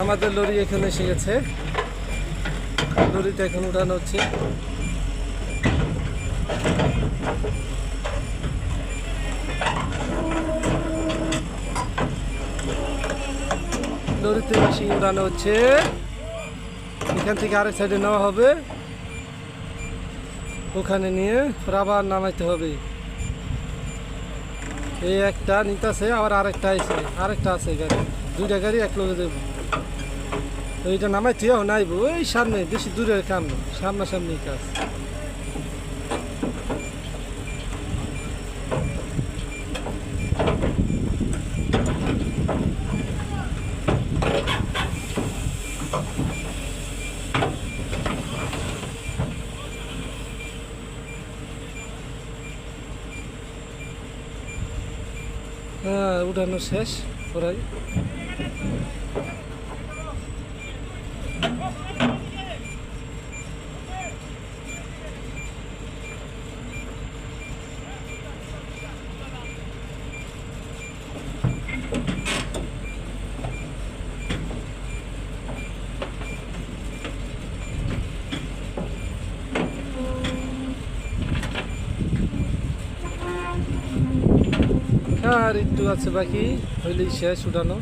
আমাদের লরি এখানে এসে গেছে, লরিতে এখন উঠানো হচ্ছে। লরিতে মেশিন উঠানো হচ্ছে, এখান থেকে আরেক সাইডে নেওয়া হবে, ওখানে নিয়ে আবার নামাইতে হবে। এই একটা নিতেছে, আবার আরেকটা আছে গাড়ি, দুইটা গাড়ি এক লগে দেবো। এইটা নামাইতে নাইবো ওই সামনে, বেশি দূরের কাম না, সামনাসামনি কাজ। হ্যাঁ, উঠানো শেষ প্রায়। আর একটু আছে বাকি, হইলেই শেষ উঠানো।